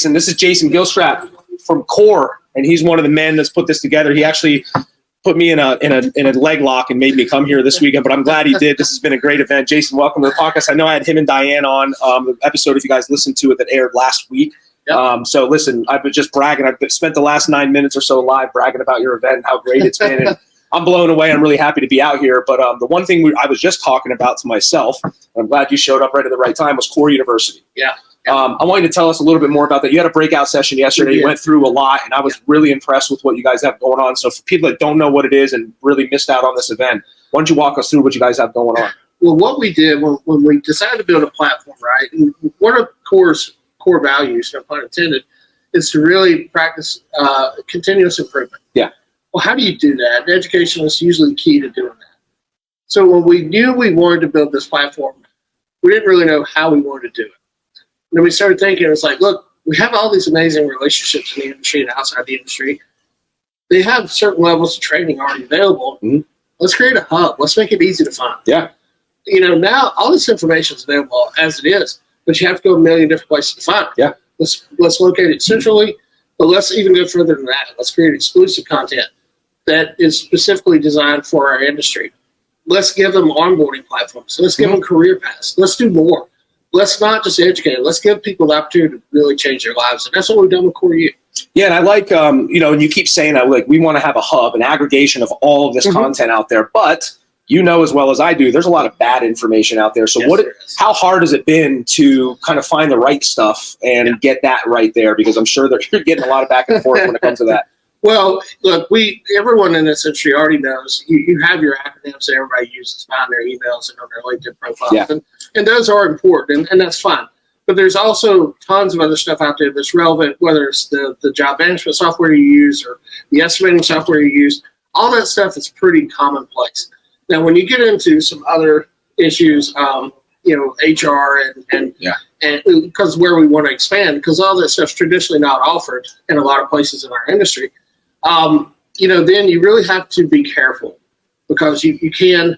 And this is Jason Gillstrap from Core, and he's one of the men that's put this together. He actually put me in a leg lock and made me come here this weekend, but I'm glad he did. This has been a great event. Jason, welcome to the podcast. I know I had him and Diane on the episode, if you guys listened to it, that aired last week. Yep. So listen, I've been just bragging. I've spent the last 9 minutes or so live bragging about your event and how great it's been. And I'm blown away. I'm really happy to be out here. But the one thing I was just talking about to myself, and I'm glad you showed up right at the right time, was Core University. Yeah. I want you to tell us a little bit more about that. You had a breakout session yesterday. You went through a lot, and I was really impressed with what you guys have going on. So for people that don't know what it is and really missed out on this event, why don't you walk us through what you guys have going on? Well, what we did when we decided to build a platform, right, and one of Core's core values, no pun intended, is to really practice continuous improvement. Yeah. Well, how do you do that? And education is usually key to doing that. So when we knew we wanted to build this platform, we didn't really know how we wanted to do it. And then we started thinking, it's like, look, we have all these amazing relationships in the industry and outside the industry. They have certain levels of training already available. Mm-hmm. Let's create a hub. Let's make it easy to find. Yeah. You know, now all this information is available as it is, but you have to go a million different places to find it. Yeah. Let's locate it centrally, but let's even go further than that. Let's create exclusive content that is specifically designed for our industry. Let's give them onboarding platforms. Let's give them career paths. Let's do more. Let's not just educate them. Let's give people the opportunity to really change their lives. And that's what we've done with Core U. Yeah, and I like, you know, and you keep saying that, like, we want to have a hub, an aggregation of all of this content out there. But you know as well as I do, there's a lot of bad information out there. So how hard has it been to kind of find the right stuff and get that right there? Because I'm sure that you're getting a lot of back and forth when it comes to that. Well, look, everyone in this industry already knows you have your acronyms that everybody uses behind their emails and on their LinkedIn profiles. Yeah. And those are important, and that's fine. But there's also tons of other stuff out there that's relevant, whether it's the job management software you use or the estimating software you use. All that stuff is pretty commonplace. Now, when you get into some other issues, you know, HR and because where we want to expand, because all that stuff's traditionally not offered in a lot of places in our industry, you know, then you really have to be careful because you can.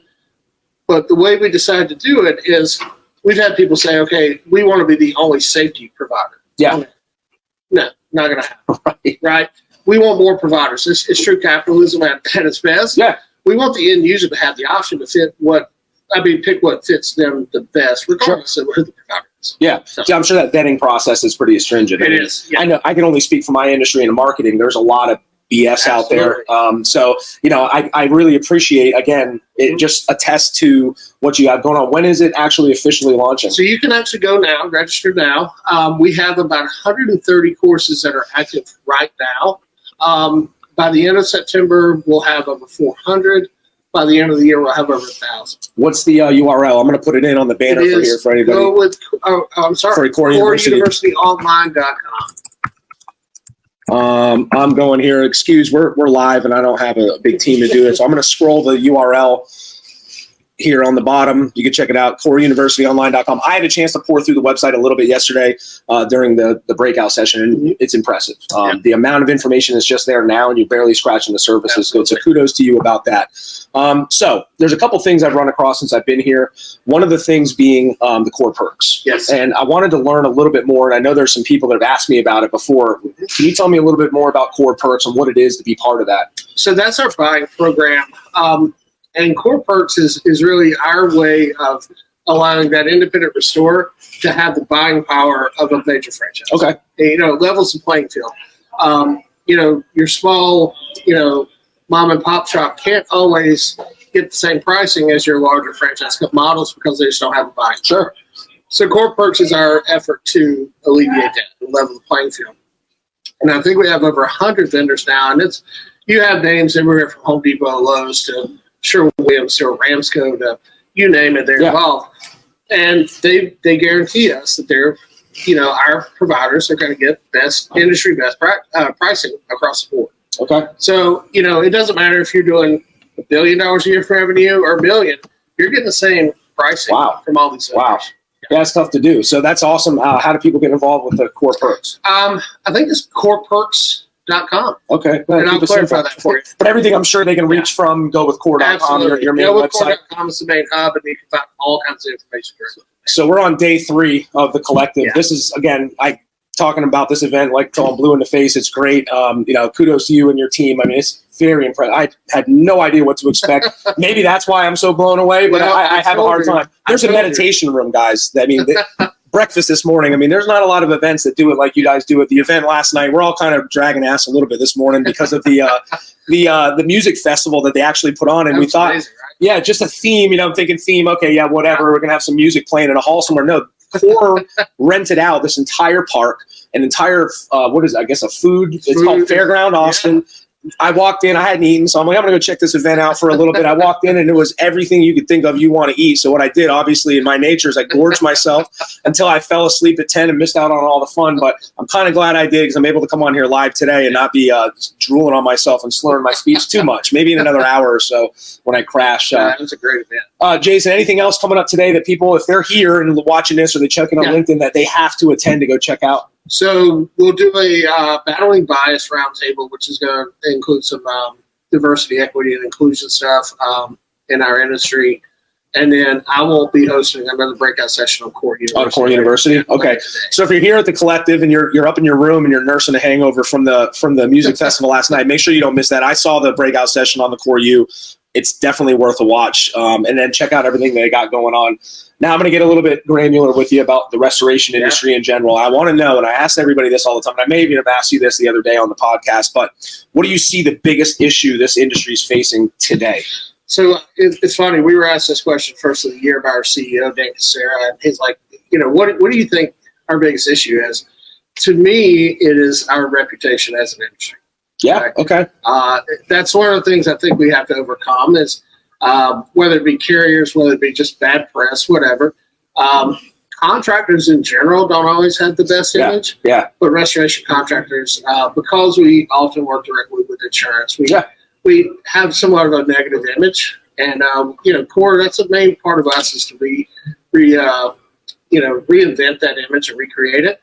But the way we decided to do it is we've had people say, okay, we want to be the only safety provider. Yeah. No, not going to happen. Right. We want more providers. It's true capitalism at its best. Yeah. We want the end user to have the option to pick what fits them the best, regardless of who the provider is. Yeah. So I'm sure that vetting process is pretty stringent. It is. Yeah. I know I can only speak for my industry and marketing. There's a lot of BS out there. So, you know, I really appreciate, again, it just attests to what you have going on. When is it actually officially launching? So you can actually go now, register now. We have about 130 courses that are active right now. By the end of September, we'll have over 400. By the end of the year, we'll have over 1,000. What's the URL? I'm going to put it in on the banner for here for anybody. Go with, Core University Online.com. I'm going here. We're live, and I don't have a big team to do it, so I'm going to scroll the URL here on the bottom. You can check it out, coreuniversityonline.com. I had a chance to pour through the website a little bit yesterday during the breakout session, and it's impressive. The amount of information is just there now, and you're barely scratching the surface. So kudos to you about that. So there's a couple things I've run across since I've been here. One of the things being the core perks. Yes. And I wanted to learn a little bit more, and I know there's some people that have asked me about it before. Can you tell me a little bit more about core perks and what it is to be part of that? So that's our buying program. And Core Perks is really our way of allowing that independent restorer to have the buying power of a major franchise. Okay. And, you know, levels the playing field. You know, your small, you know, mom and pop shop can't always get the same pricing as your larger franchise models because they just don't have a buying power. Sure. So Core Perks is our effort to alleviate that and level the playing field. And I think we have over 100 vendors now, and you have names everywhere from Home Depot, Lowe's to Sherwin-Williams to Ramsco to you name it, they're involved. And they guarantee us that they're, you know, our providers are going to get industry best pricing across the board. Okay. So, you know, it doesn't matter if you're doing $1 billion a year for revenue or $1 million, you're getting the same pricing from all these vendors. Wow. Yeah, that's tough to do. So that's awesome. How do people get involved with the Core Perks? I think it's coreperks.com. Okay. And I'll clarify that for you. But everything I'm sure they can reach from gowithcore.com, your main website. Core.com is the main hub, and you can find all kinds of information. So we're on day 3 of the collective. Yeah. This is, again, talking about this event like till I'm blue in the face. It's great. Kudos to you and your team. I mean, it's very impressive. I had no idea what to expect. Maybe that's why I'm so blown away, but I have a hard time. There's a meditation room, guys. I mean, breakfast this morning. I mean, there's not a lot of events that do it like you guys do it. The event last night, we're all kind of dragging ass a little bit this morning because of the music festival that they actually put on. And we thought, amazing, right? yeah, just a theme, I'm thinking theme. Okay, yeah, whatever. We're going to have some music playing in a hall somewhere. No, Core rented out this entire park, an entire, a food. It's called Fairground Austin. Yeah. I walked in, I hadn't eaten, so I'm like, I'm going to go check this event out for a little bit. I walked in and it was everything you could think of you want to eat. So what I did, obviously, in my nature is I gorged myself until I fell asleep at 10 and missed out on all the fun. But I'm kind of glad I did because I'm able to come on here live today and not be drooling on myself and slurring my speech too much. Maybe in another hour or so when I crash. It was a great event. Jason, anything else coming up today that people, if they're here and watching this or they're checking on LinkedIn, that they have to attend to go check out? So we'll do a battling bias roundtable, which is going to include some diversity, equity, and inclusion stuff in our industry. And then I will be hosting another breakout session on Core University. On Core University? Okay. So if you're here at the Collective and you're up in your room and you're nursing a hangover from the music festival last night, make sure you don't miss that. I saw the breakout session on the Core U. It's definitely worth a watch. And then check out everything they got going on. Now I'm going to get a little bit granular with you about the restoration industry in general. I want to know, and I ask everybody this all the time, and I may even have asked you this the other day on the podcast, but what do you see the biggest issue this industry is facing today? So it's funny. We were asked this question first of the year by our CEO, Dan Cassera, and he's like, what do you think our biggest issue is? To me, it is our reputation as an industry. Yeah, right? Okay. That's one of the things I think we have to overcome is whether it be carriers, whether it be just bad press, whatever. Contractors in general don't always have the best image. Yeah. But restoration contractors, because we often work directly with insurance, we have somewhat of a negative image. And, Core, that's the main part of us is to reinvent that image and recreate it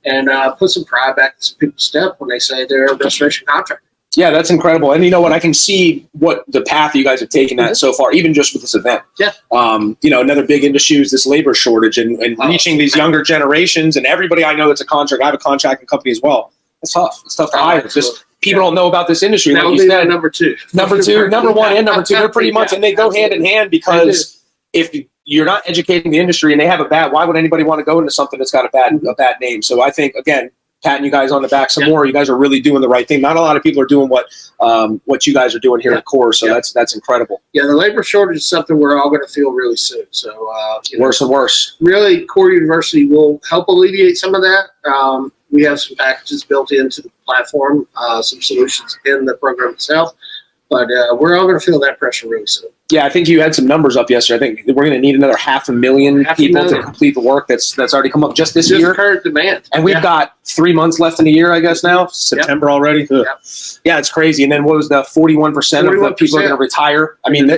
and put some pride back in some people's step when they say they're a restoration contractor. Yeah, that's incredible. And you know what? I can see what the path you guys have taken that so far, even just with this event. Yeah. Another big issue is this labor shortage and reaching these younger generations and everybody I know that's a contractor. I have a contracting company as well. It's tough. It's tough to hire. Just people don't know about this industry. That like would you be said. number two. Number one and number two. They're pretty much, and they go hand in hand because if you're not educating the industry and they have why would anybody want to go into something that's got a bad name? So I think, again, patting you guys on the back some more. You guys are really doing the right thing. Not a lot of people are doing what you guys are doing here at Core, so that's incredible. Yeah, the labor shortage is something we're all going to feel really soon. So worse and worse. Really, Core University will help alleviate some of that. We have some packages built into the platform, some solutions in the program itself, but we're all going to feel that pressure really soon. Yeah, I think you had some numbers up yesterday. I think we're going to need another 500,000 people to complete the work that's already come up just this year. Current demand. And we've got 3 months left in the year, I guess now. September already. Yep. Yeah, it's crazy. And then what was the 41% of the people are going to retire? I mean,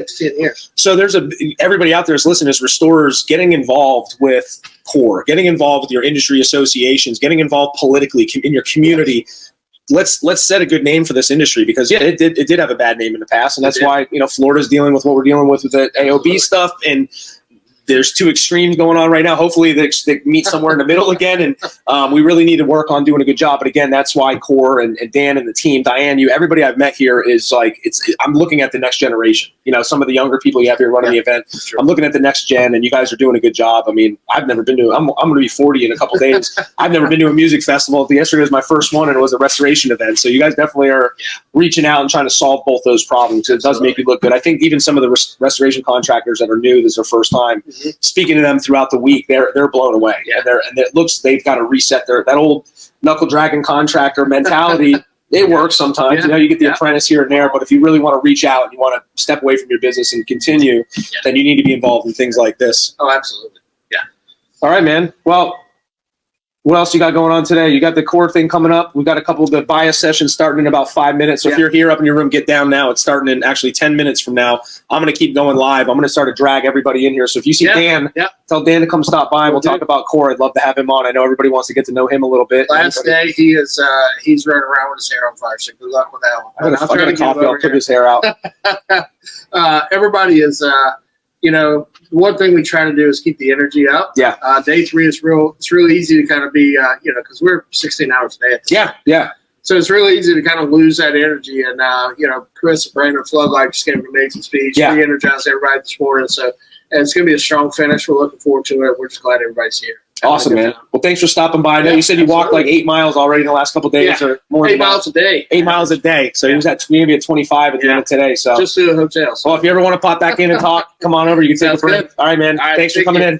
so there's everybody out there is listening as restorers getting involved with Core, getting involved with your industry associations, getting involved politically in your community. Let's set a good name for this industry because it did have a bad name in the past, and that's why Florida's dealing with what we're dealing with the AOB stuff, and there's two extremes going on right now. Hopefully they meet somewhere in the middle again, and we really need to work on doing a good job. But again, that's why Core and Dan and the team, Diane, everybody I've met here is like I'm looking at the next generation. Some of the younger people you have here running the event. Sure. I'm looking at the next gen, and you guys are doing a good job. I mean, I've never been to. I'm going to be 40 in a couple days. I've never been to a music festival. Yesterday was my first one, and it was a restoration event. So you guys definitely are reaching out and trying to solve both those problems. It does make you look good. I think even some of the restoration contractors that are new, this is their first time. Speaking to them throughout the week, they're blown away, and it looks they've got to reset that old knuckle dragging contractor mentality. It works sometimes, you get the apprentice here and there, but if you really want to reach out and you want to step away from your business and continue, then you need to be involved in things like this. Oh, absolutely. Yeah. All right, man. Well, what else you got going on today? You got the Core thing coming up. We've got a couple of the bias sessions starting in about 5 minutes. So if you're here up in your room, get down now. It's starting in actually 10 minutes from now. I'm going to keep going live. I'm going to start to drag everybody in here. So if you see Dan, tell Dan to come stop by. We'll talk about Core. I'd love to have him on. I know everybody wants to get to know him a little bit. Last day, he's running around with his hair on fire. So good luck with that one. I'm going to coffee. I'll put his hair out. Everybody is one thing we try to do is keep the energy up. Yeah. Day 3 is it's really easy to kind of be, because we're 16 hours a day. Yeah. So it's really easy to kind of lose that energy. And, Chris and Brandon Floodlight just gave an amazing speech. Yeah. We energized everybody this morning. So it's going to be a strong finish. We're looking forward to it. We're just glad everybody's here. Awesome, man. Well, thanks for stopping by. I know you said you walked like 8 miles already in the last couple of days, or more. 8 miles a day. 8 miles a day. So he was at maybe at 25 at the end of today. So just to the hotel. Well, if you ever want to pop back in and talk, come on over. You can take a break. Good. All right, man. All right, Thanks for coming in.